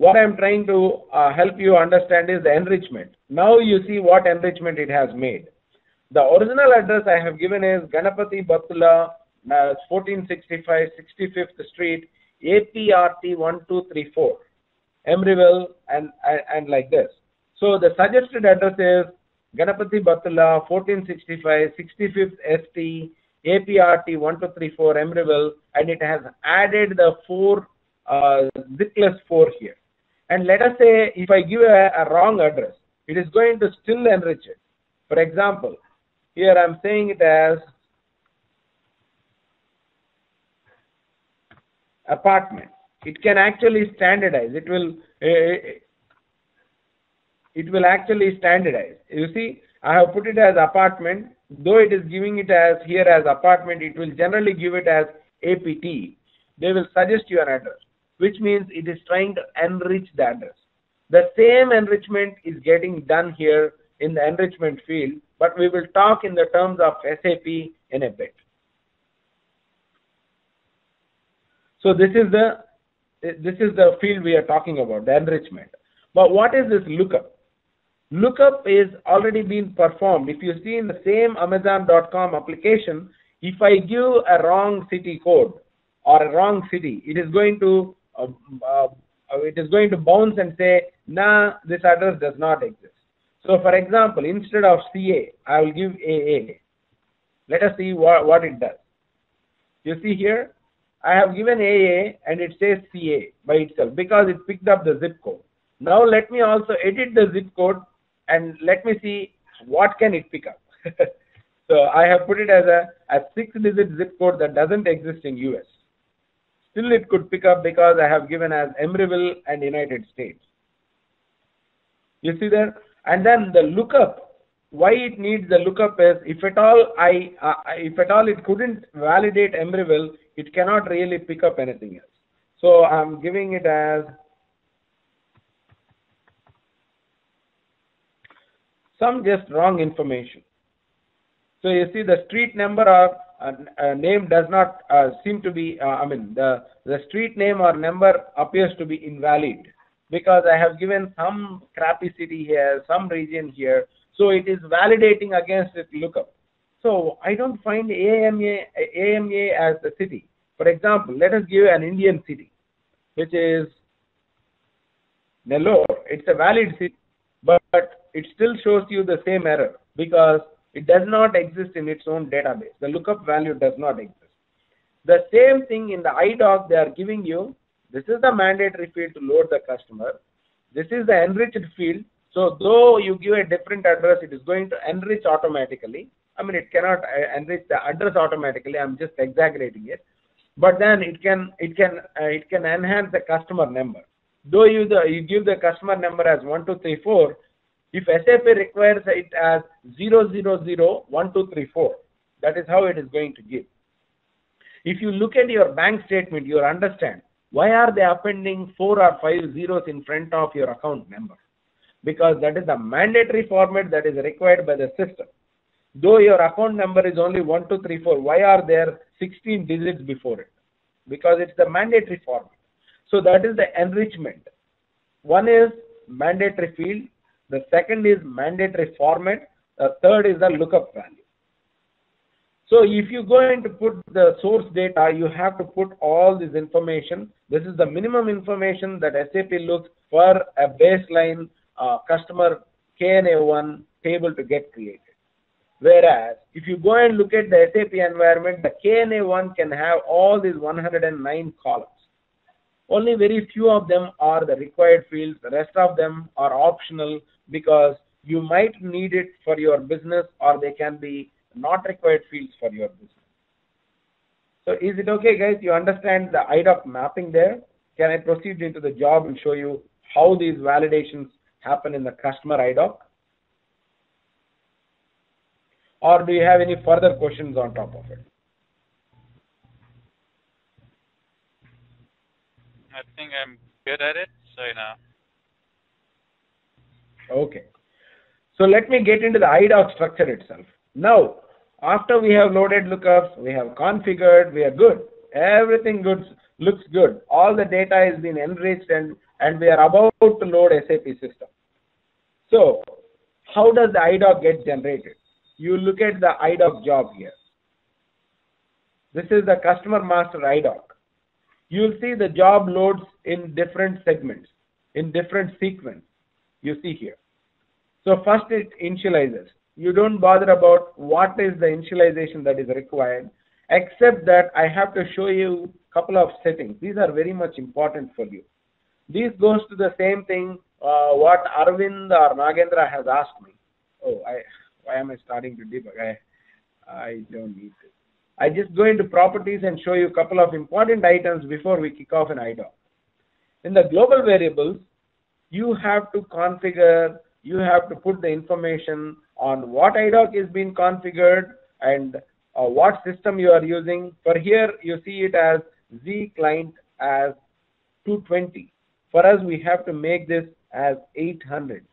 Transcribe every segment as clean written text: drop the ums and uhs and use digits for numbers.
What I'm trying to help you understand is the enrichment. Now you see what enrichment it has made. The original address I have given is Ganapati Battula, 1465 65th Street, APRT 1234, Emeryville, and like this. So the suggested address is Ganapati Battula, 1465 65th ST, APRT 1234, Emeryville, and it has added the zipless 4 here. And let us say if I give a wrong address, it is going to still enrich it. For example, here I am saying it as apartment. It can actually standardize. It will actually standardize. You see, I have put it as apartment. Though it is giving it as here as apartment, it will generally give it as APT. They will suggest you an address, which means it is trying to enrich the address. The same enrichment is getting done here in the enrichment field, but we will talk in the terms of SAP in a bit. So this is the field we are talking about, the enrichment. But what is this lookup? Lookup is already been performed. If you see in the same Amazon.com application, if I give a wrong city code or a wrong city, it is going to bounce and say, nah, this address does not exist. So for example, instead of CA, I will give AA. Let us see what it does. You see here, I have given AA and it says CA by itself because it picked up the zip code. Now let me also edit the zip code and let me see what can it pick up. So I have put it as a 6-digit zip code that doesn't exist in US. Still it could pick up because I have given as Emeryville and United States. You see there? And then the lookup, why it needs the lookup is if at all it couldn't validate Emeryville, it cannot really pick up anything else. So I'm giving it as some just wrong information. So you see the street number or name does not seem to be, the street name or number appears to be invalid because I have given some crappy city here, some region here. So it is validating against its lookup. So I don't find AMA as the city. For example, let us give an Indian city, which is Nellore. It's a valid city, but it still shows you the same error because it does not exist in its own database. The lookup value does not exist. The same thing in the IDOC they are giving you. This is the mandatory field to load the customer. This is the enriched field. So though you give a different address, it is going to enrich automatically. It cannot enrich the address automatically. I'm just exaggerating it. But then it can enhance the customer number. Though you give the customer number as 1234, if SAP requires it as 0001234, that is how it is going to give. If you look at your bank statement, you will understand why are they appending 4 or 5 zeros in front of your account number? Because that is the mandatory format that is required by the system. Though your account number is only 1234, why are there 16 digits before it? Because it's the mandatory format. So that is the enrichment. One is mandatory field. The second is mandatory format. The third is the lookup value. So if you go in to put the source data, you have to put all this information. This is the minimum information that SAP looks for a baseline customer KNA1 table to get created. Whereas if you go and look at the SAP environment, the KNA1 can have all these 109 columns. Only very few of them are the required fields. The rest of them are optional because you might need it for your business or they can be not required fields for your business. So is it okay, guys? You understand the IDOC mapping there? Can I proceed into the job and show you how these validations happen in the customer IDOC? Or do you have any further questions on top of it? I think I'm good at it, so Okay. So let me get into the IDOC structure itself. Now, after we have loaded lookups, we have configured, we are good. Everything good, looks good. All the data has been enriched and we are about to load SAP system. So, how does the IDOC get generated? You look at the IDOC job here. This is the customer master IDOC. You'll see the job loads in different segments, in different sequence. You see here. So first it initializes. You don't bother about what is the initialization that is required, except that I have to show you a couple of settings. These are very much important for you. This goes to the same thing what Arvind or Nagendra has asked me. Oh, why am I starting to debug? I don't need this. I just go into properties and show you a couple of important items before we kick off an IDOC. In the global variables, you have to configure, you have to put the information on what IDOC is being configured and what system you are using. For here, you see it as Z client as 220. For us, we have to make this as 800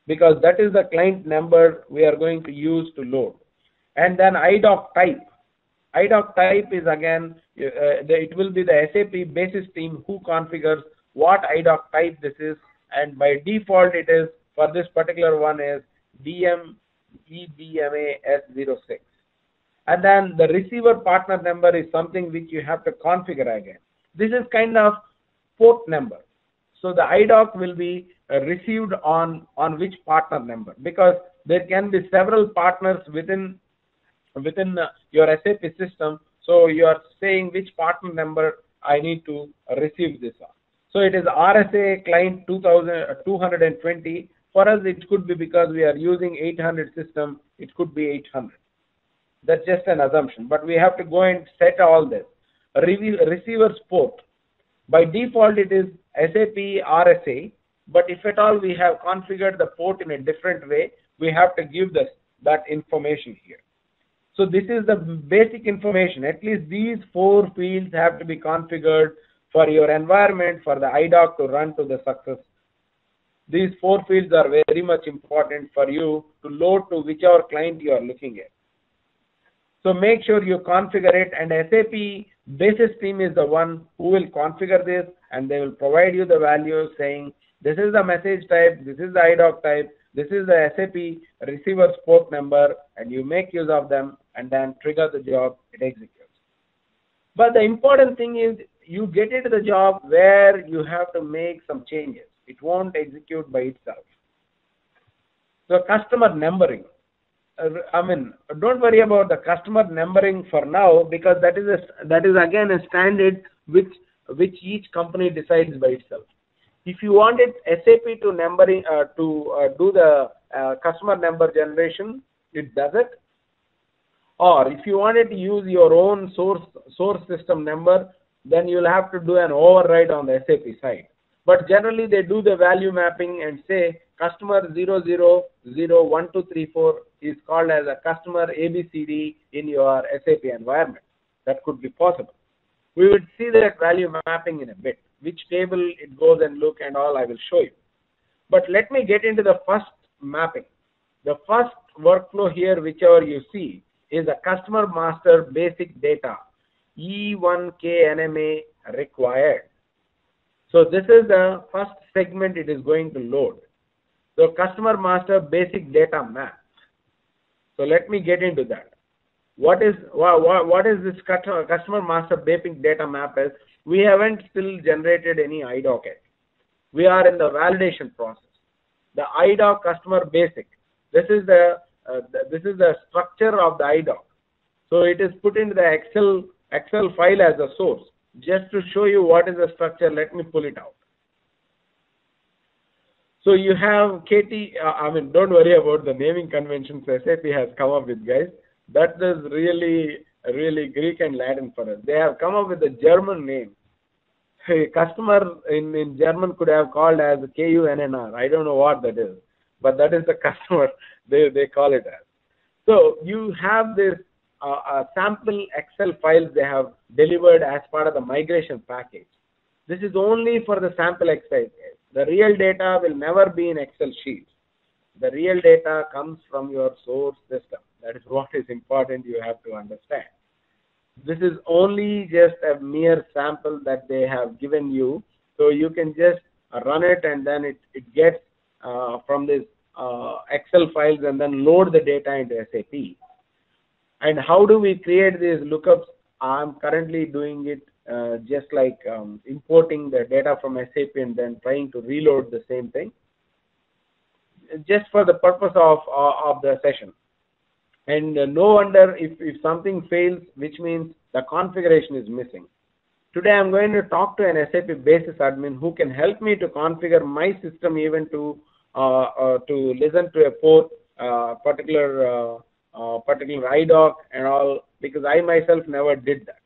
because that is the client number we are going to use to load. And then IDOC type. IDOC type is again, it will be the SAP basis team who configures what IDOC type this is, and by default it is, for this particular one is DM EBMA S06. And then the receiver partner number is something which you have to configure again. This is kind of port number. So the IDOC will be received on which partner number, because there can be several partners within your SAP system. So you are saying which partner number I need to receive this on. So it is RSA client 220. For us, it could be because we are using 800 system, it could be 800. That's just an assumption, but we have to go and set all this. Receiver's port. By default, it is SAP RSA, but if at all we have configured the port in a different way, we have to give that information here. So this is the basic information. At least these 4 fields have to be configured for your environment, for the IDOC to run to the success. These 4 fields are very much important for you to load to whichever client you are looking at. So make sure you configure it, and SAP basis team is the one who will configure this, and they will provide you the value saying this is the message type, this is the IDOC type, this is the SAP receiver's port number, and you make use of them and then trigger the job, it executes. But the important thing is you get into the job where you have to make some changes. It won't execute by itself. So customer numbering. Don't worry about the customer numbering for now, because that is again a standard which each company decides by itself. If you wanted SAP to numbering do the customer number generation, it does it. Or if you wanted to use your own source system number, then you'll have to do an override on the SAP side. But generally they do the value mapping and say customer 000123 is called as a customer ABCD in your SAP environment. That could be possible. We will see that value mapping in a bit. Which table it goes and look and all I will show you. But let me get into the first mapping. The first workflow here, whichever you see, is a customer master basic data E1KNMA required. So this is the first segment it is going to load. So customer master basic data map. So let me get into that. What is this customer master basic data map is? We haven't still generated any IDOC yet. We are in the validation process. The IDOC customer basic. This is the structure of the IDOC. So it is put into the Excel file as a source. Just to show you what is the structure, let me pull it out. So you have KT. Don't worry about the naming conventions SAP has come up with, guys. That is really really Greek and Latin for us. They have come up with a German name. A customer in German could have called as KUNNR. I don't know what that is, but that is the customer they call it as. So you have this sample Excel files they have delivered as part of the migration package. This is only for the sample Excel. The real data will never be in Excel sheets. The real data comes from your source system. That is what is important you have to understand. This is only just a mere sample that they have given you. So you can just run it and then it gets from this Excel files and then load the data into SAP. And how do we create these lookups? I'm currently doing it just like importing the data from SAP and then trying to reload the same thing, just for the purpose of the session. And no wonder if something fails, which means the configuration is missing. Today I'm going to talk to an SAP basis admin who can help me to configure my system even to listen to a port, particular IDOC and all, because I myself never did that.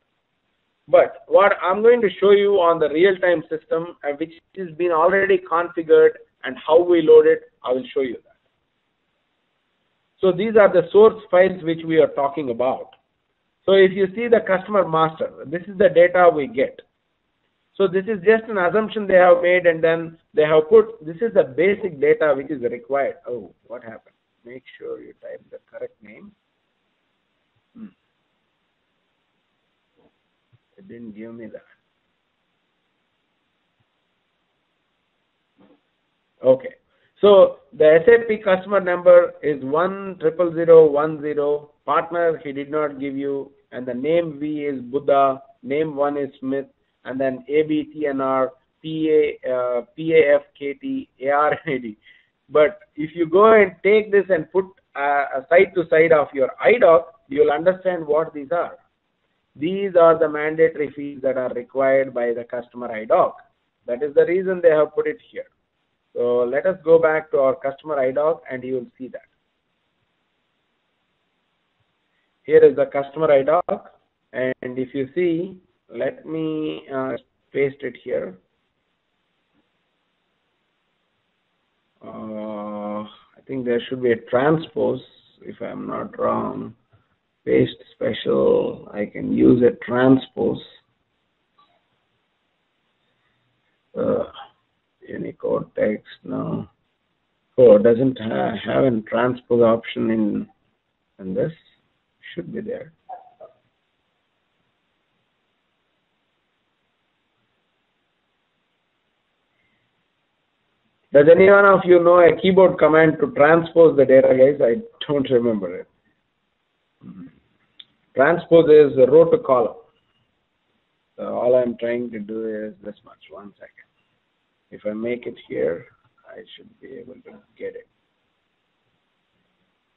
But what I'm going to show you on the real-time system, which has been already configured, and how we load it, I will show you that. So these are the source files which we are talking about. So if you see the customer master, this is the data we get. So this is just an assumption they have made, and then they have put, this is the basic data which is required. Oh, what happened? Make sure you type the correct name. It didn't give me that. Okay. So the SAP customer number is 10010. Partner he did not give you, and the name V is Buddha, name 1 is Smith, and then ABTNR, PAFKT, ARID. But if you go and take this and put side to side of your IDOC, you will understand what these are. These are the mandatory fields that are required by the customer IDOC. That is the reason they have put it here. So let us go back to our customer IDOC and you will see that. Here is the customer IDOC, and if you see, let me paste it here. I think there should be a transpose, if I'm not wrong. Paste special, I can use a transpose. Unicode text, no. Oh, it doesn't have a transpose option in this. Should be there. Does any one of you know a keyboard command to transpose the data, guys? I don't remember it. Transpose is row to column. So all I'm trying to do is this much. 1 second. If I make it here, I should be able to get it.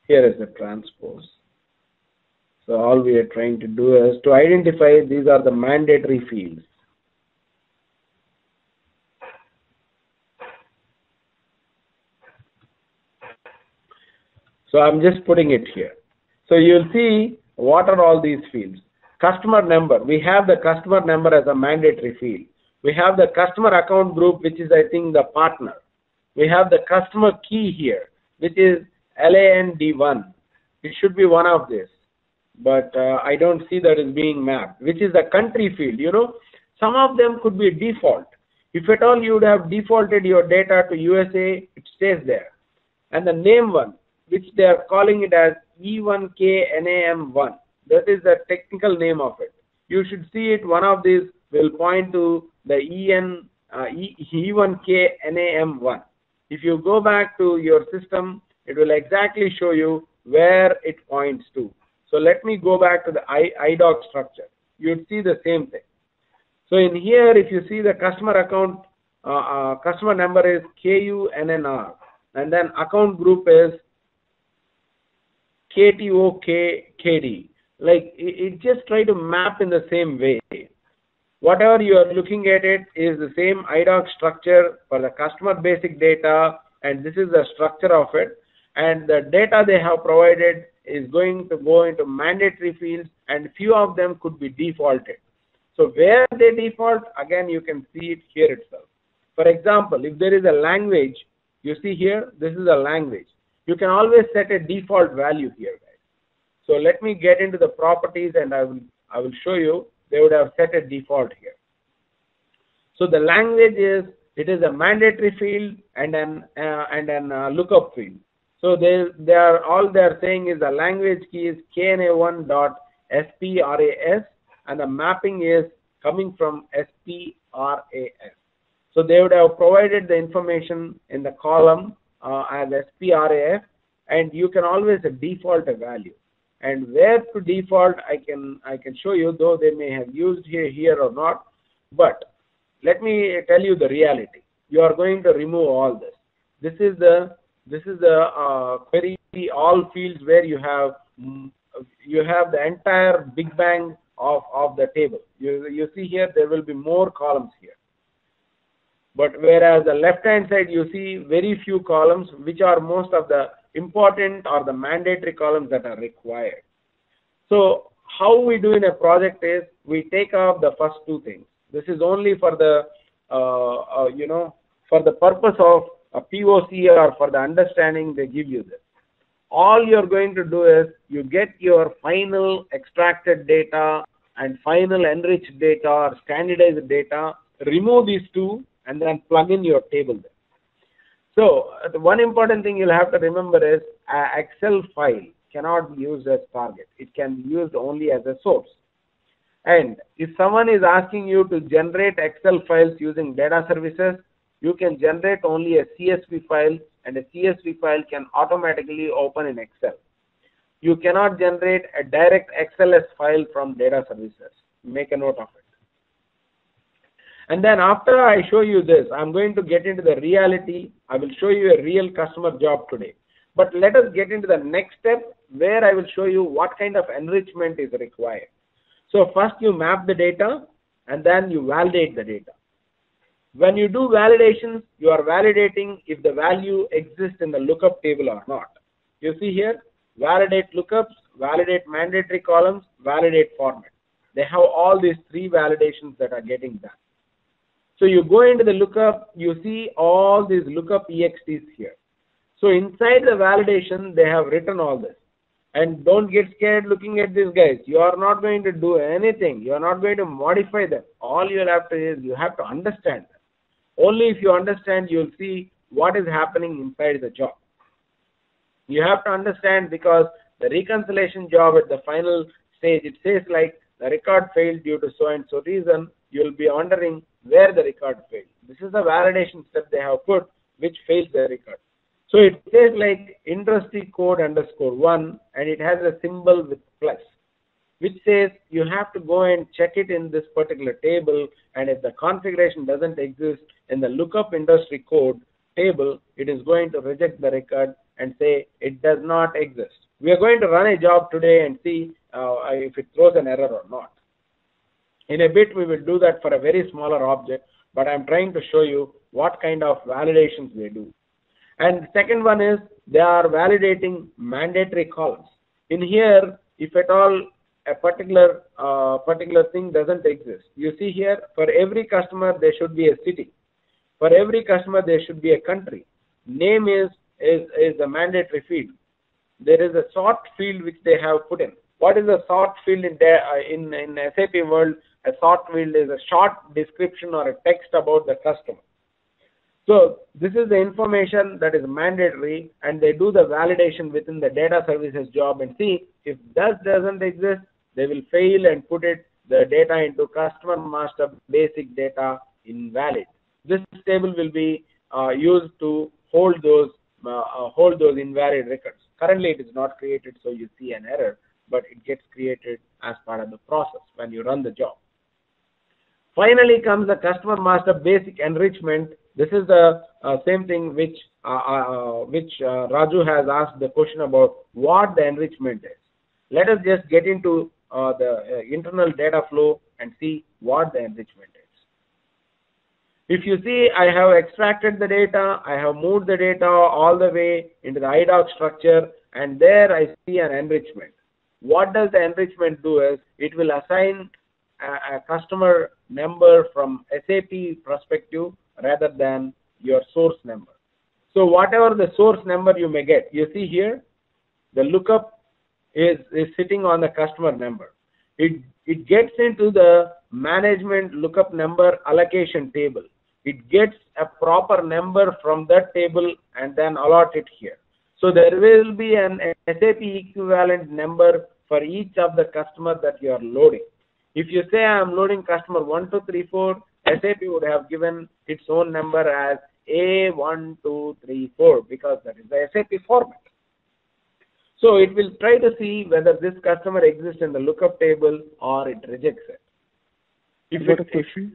Here is the transpose. So all we are trying to do is to identify these are the mandatory fields. So I'm just putting it here. So you'll see what are all these fields. Customer number. We have the customer number as a mandatory field. We have the customer account group, which is, I think, the partner. We have the customer key here, which is LAND1. It should be one of this, but I don't see that is being mapped, which is the country field. You know, some of them could be default. If at all you would have defaulted your data to USA, it stays there. And the name one, which they are calling it as E1KNAM1. That is the technical name of it. You should see it, one of these will point to the E1KNAM1. If you go back to your system, it will exactly show you where it points to. So let me go back to the IDOC structure. You'd see the same thing. So in here, if you see the customer account, customer number is KUNNR, and then account group is KTOKKD. Like it just try to map in the same way. Whatever you are looking at it is the same IDOC structure for the customer basic data, and this is the structure of it. And the data they have provided is going to go into mandatory fields, and few of them could be defaulted. So where they default, again you can see it here itself. For example, if there is a language, you see here, this is a language. You can always set a default value here, guys. So let me get into the properties and I will show you. They would have set a default here. So the language is, it is a mandatory field and an lookup field. So they are saying is the language key is kna1.spras and the mapping is coming from spras. So they would have provided the information in the column as spraf, and you can always default a value. And where to default, I can show you, though they may have used here or not. But let me tell you the reality. You are going to remove all this. This is the query all fields where you have the entire big bang of the table. You see here there will be more columns here. But whereas the left hand side you see very few columns, which are most of the important or the mandatory columns that are required. So how we do in a project is we take off the first two things. This is only for the for the purpose of a POC or for the understanding they give you this. All you're going to do is you get your final extracted data and final enriched data or standardized data, remove these two and then plug in your table there. So the one important thing you'll have to remember is an Excel file cannot be used as target. It can be used only as a source. And if someone is asking you to generate Excel files using data services, you can generate only a CSV file, and a CSV file can automatically open in Excel. You cannot generate a direct XLS file from data services. Make a note of it. And then after I show you this, I'm going to get into the reality. I will show you a real customer job today. But let us get into the next step where I will show you what kind of enrichment is required. So first you map the data and then you validate the data. When you do validations, you are validating if the value exists in the lookup table or not. You see here, validate lookups, validate mandatory columns, validate format. They have all these three validations that are getting done. So you go into the lookup, you see all these lookup EXTs here. So inside the validation, they have written all this. And don't get scared looking at these guys. You are not going to do anything. You are not going to modify them. All you have to is you have to understand them. Only if you understand, you'll see what is happening inside the job. You have to understand because the reconciliation job at the final stage, it says like the record failed due to so and so reason. You'll be wondering where the record failed. This is the validation step they have put which fails the record. So it says like industry code _1 and it has a symbol with plus, which says you have to go and check it in this particular table, and if the configuration doesn't exist in the lookup industry code table, it is going to reject the record and say it does not exist. We are going to run a job today and see if it throws an error or not. In a bit we will do that for a very smaller object, but I'm trying to show you what kind of validations they do. And second one is they are validating mandatory columns. In here, if at all a particular thing doesn't exist, you see here for every customer there should be a city. For every customer there should be a country. Name is a mandatory field. There is a sort field which they have put in. What is a sort field in SAP world? A sort field is a short description or a text about the customer. So this is the information that is mandatory, and they do the validation within the data services job and see if that doesn't exist, they will fail and put the data into customer master basic data invalid. This table will be used to hold those invalid records. Currently it is not created, so you see an error, but it gets created as part of the process when you run the job. Finally comes the customer master basic enrichment. This is the same thing which Raju has asked the question about what the enrichment is. Let us just get into the internal data flow and see what the enrichment is. If you see, I have extracted the data, I have moved the data all the way into the IDOC structure, and there I see an enrichment. what does the enrichment do is it will assign a customer number from SAP perspective rather than your source number. So whatever the source number you may get, you see here, the lookup is sitting on the customer number. It gets into the management lookup number allocation table. It gets a proper number from that table and then allot it here. So there will be an SAP equivalent number for each of the customer that you are loading. If you say I am loading customer 1234, SAP would have given its own number as A1234 because that is the SAP format. So it will try to see whether this customer exists in the lookup table or it rejects it. If Got a question?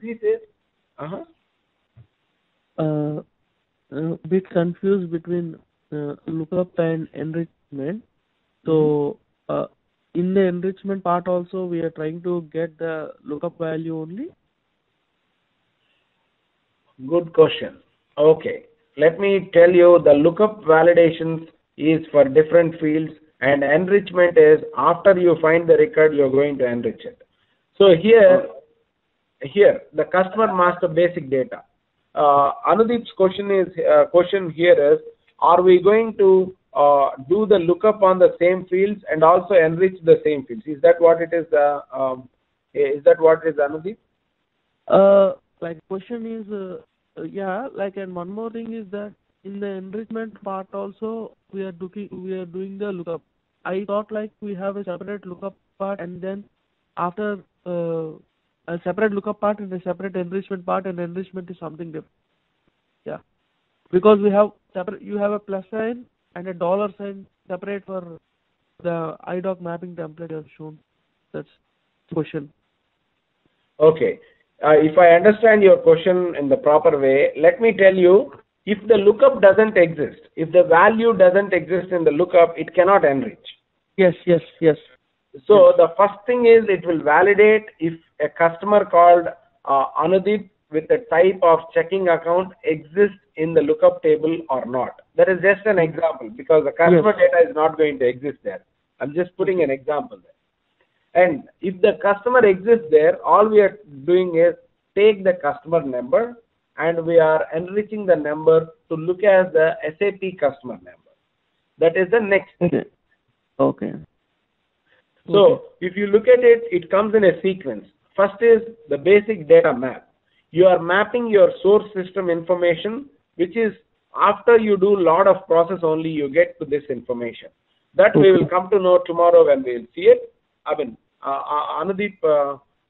Bit confused between lookup and enrichment. So in the enrichment part also we are trying to get the lookup value only. Good question. Okay, let me tell you, the lookup validations is for different fields, and enrichment is after you find the record you're going to enrich it. So here the customer master basic data. Anudeep's question here is, are we going to do the lookup on the same fields and also enrich the same fields? Is that what it is? Is that what it is, Anudeep? Like question is yeah, like, and one more thing is that in the enrichment part also we are doing the lookup. I thought like we have a separate lookup part and then after a separate lookup part and a separate enrichment part, and enrichment is something different. Yeah, because we have separate. You have a plus sign and a dollar sign separate for the IDOC mapping template you have shown. That's the question. Okay. If I understand your question in the proper way, let me tell you, if the lookup doesn't exist, if the value doesn't exist in the lookup, it cannot enrich. Yes. So the first thing is it will validate if a customer called Anudeep with the type of checking account exists in the lookup table or not. That is just an example because the customer data is not going to exist there. I'm just putting an example there. And if the customer exists there, all we are doing is take the customer number and we are enriching the number to look as the SAP customer number. That is the next thing. Okay. So if you look at it, it comes in a sequence. First is the basic data map. You are mapping your source system information, which is after you do a lot of process only you get to this information. That we will come to know tomorrow when we will see it. I mean, Anudeep,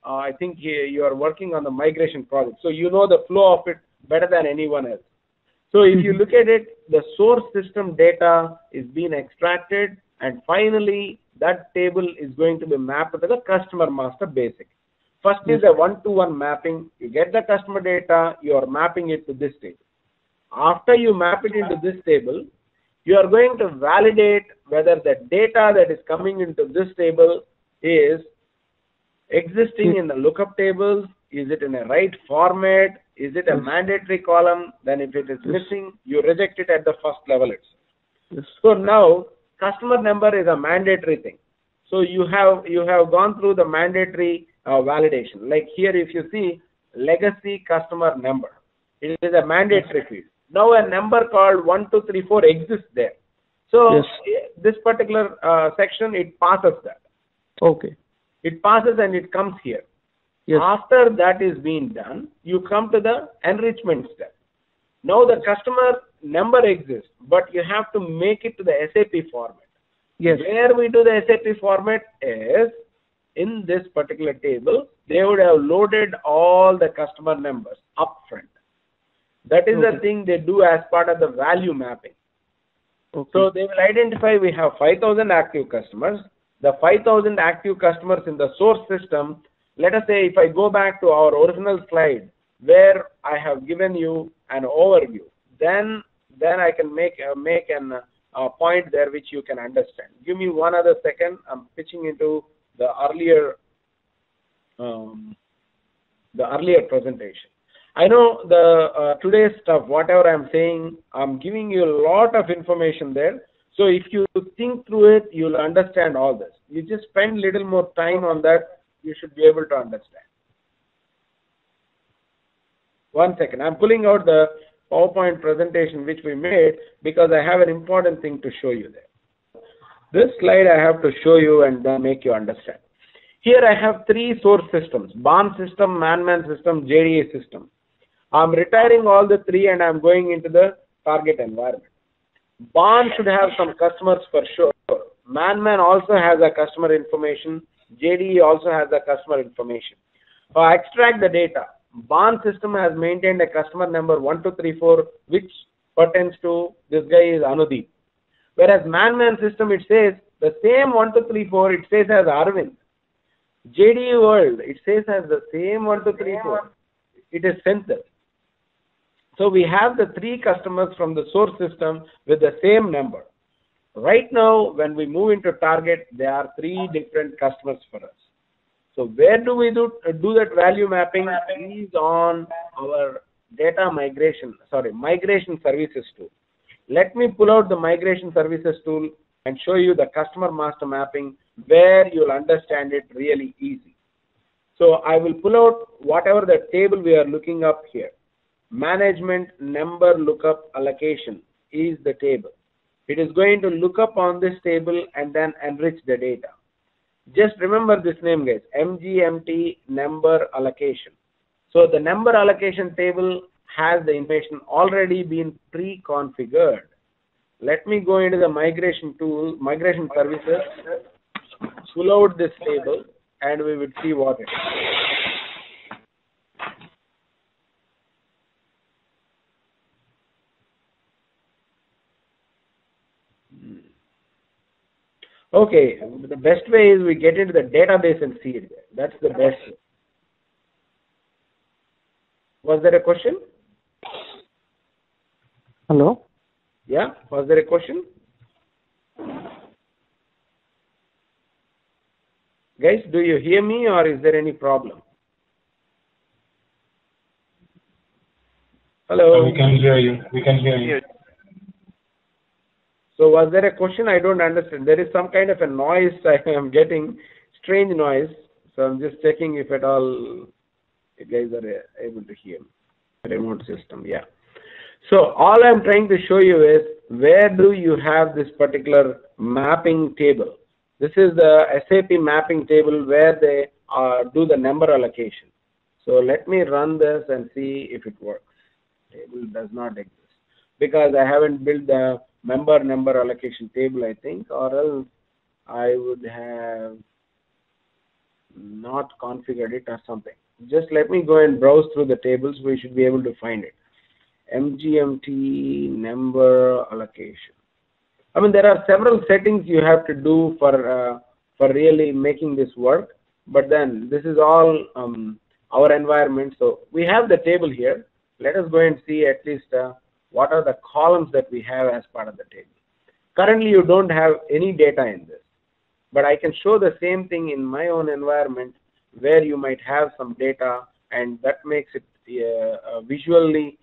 I think you are working on the migration project, so you know the flow of it better than anyone else. So if you look at it, the source system data is being extracted, and finally that table is going to be mapped to the customer master basic. First is a one-to-one mapping. You get the customer data, you are mapping it to this table. After you map it into this table, you are going to validate whether the data that is coming into this table is existing in the lookup tables. Is it in a right format? Is it a mandatory column? Then if it is missing, you reject it at the first level itself. So now customer number is a mandatory thing. So you have gone through the mandatory validation. Like here, if you see legacy customer number, it is a mandatory field. Now a number called 1234 exists there. So this particular section, it passes that. Okay. It passes and it comes here. After that is being done, you come to the enrichment step. Now the customer number exists, but you have to make it to the SAP format. Where we do the SAP format is in this particular table, they would have loaded all the customer numbers upfront. That is the thing they do as part of the value mapping. So they will identify we have 5,000 active customers. The 5,000 active customers in the source system, let us say if I go back to our original slide where I have given you an overview, then I can make a point there which you can understand. Give me one other second. I'm pitching into the earlier presentation. I know the today's stuff, whatever I'm saying, I'm giving you a lot of information there. So if you think through it, you'll understand all this. You just spend little more time on that, you should be able to understand. One second, I'm pulling out the PowerPoint presentation which we made because I have an important thing to show you there. This slide I have to show you and then make you understand. Here I have three source systems: BON system, man system, JDA system. I'm retiring all the three and I'm going into the target environment. BON should have some customers for sure. Man also has a customer information. JDE also has a customer information. So I extract the data. BON system has maintained a customer number 1234 which pertains to this guy is Anudeep. Whereas man system, it says the same 1234, it says as Arvind. JDE world, it says as the same 1234. It is censored. So we have the three customers from the source system with the same number. Right now, when we move into target, there are three different customers for us. So where do we do that value mapping? Is on our data migration services tool. Let me pull out the migration services tool and show you the customer master mapping where you'll understand it really easy. So I will pull out whatever the table we are looking up here. Management number lookup allocation is the table. It is going to look up on this table and then enrich the data. Just remember this name, guys, MGMT number allocation. So the number allocation table has the information already been pre-configured. Let me go into the migration tool, migration services, pull out this table, and we will see what it is. Okay, the best way is we get into the database and see it there. That's the best way. Was there a question? Hello? Yeah, was there a question? Guys, do you hear me or is there any problem? Hello? We can hear you. We can hear you. So was there a question? I don't understand. There is some kind of a noise I am getting, strange noise. So I'm just checking if at all you guys are able to hear me. Remote system, yeah. So all I'm trying to show you is where do you have this particular mapping table. This is the SAP mapping table where they do the number allocation. So let me run this and see if it works. Table does not exist because I haven't built the member number allocation table, I think, or else I would have not configured it or something. Just let me go and browse through the tables. We should be able to find it. MGMT number allocation. I mean, there are several settings you have to do for really making this work. But then this is all our environment. So we have the table here. Let us go and see at least what are the columns that we have as part of the table. Currently, you don't have any data in this. But I can show the same thing in my own environment where you might have some data, and that makes it visually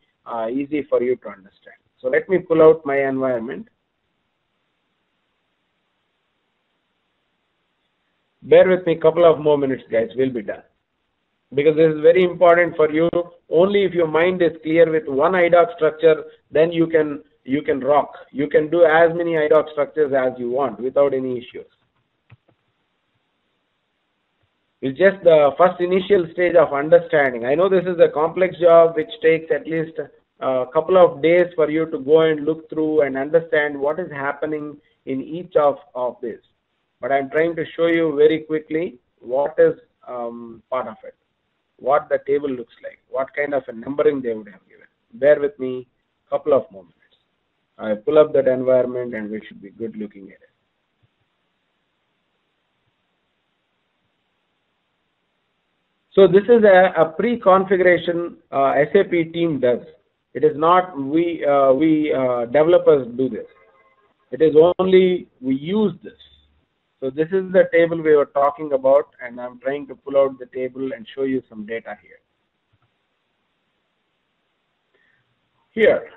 easy for you to understand. So let me pull out my environment. Bear with me a couple of more minutes, guys. We'll be done. Because this is very important for you. Only if your mind is clear with one IDOC structure, then you can rock. You can do as many IDOC structures as you want without any issues. It's just the first initial stage of understanding. I know this is a complex job which takes at least a couple of days for you to go and look through and understand what is happening in each of this. But I'm trying to show you very quickly what is part of it, what the table looks like, what kind of a numbering they would have given. Bear with me a couple of more minutes. I pull up that environment and we should be good looking at it. So this is a pre-configuration SAP team does. It is not we developers do this. It is only we use this. So this is the table we were talking about, and I'm trying to pull out the table and show you some data here. Here,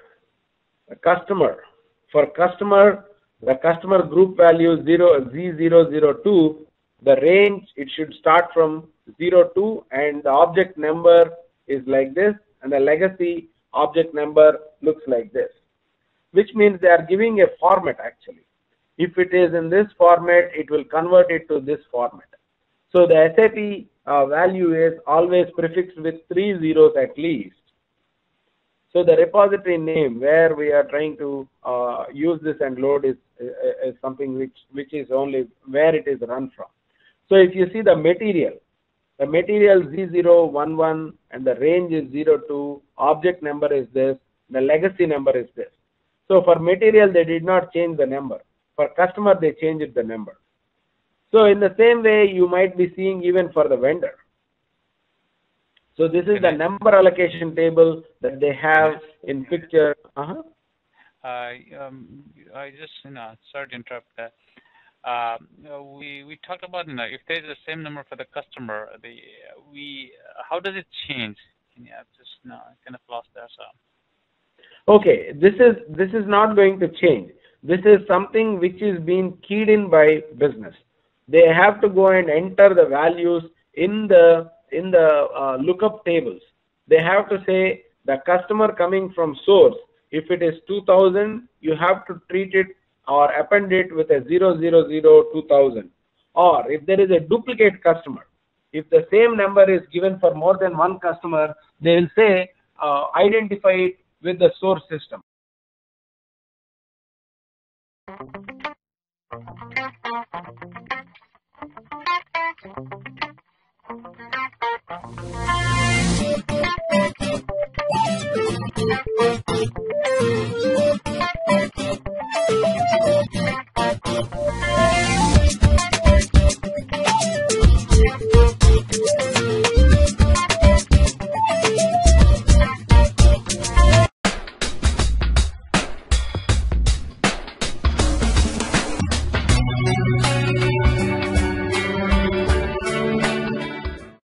a customer. For customer, the customer group value Z002, the range, it should start from 02 and the object number is like this and the legacy object number looks like this, which means they are giving a format actually. If it is in this format, it will convert it to this format. So the SAP value is always prefixed with 3 zeros at least. So the repository name where we are trying to use this and load is something which is only where it is run from. So if you see the material Z011 and the range is 02, object number is this, the legacy number is this. So for material they did not change the number. For customer they changed the number. So in the same way you might be seeing even for the vendor. So this is the number allocation table that they have in picture. I just, sorry to interrupt that. We talked about if there's the same number for the customer, how does it change? I kind of lost that. So. Okay, this is not going to change. This is something which is being keyed in by business. They have to go and enter the values in the lookup tables. They have to say the customer coming from source. If it is 2000, you have to treat it or append it with a 0002000. Or if there is a duplicate customer, if the same number is given for more than one customer, they will say identify it with the source system.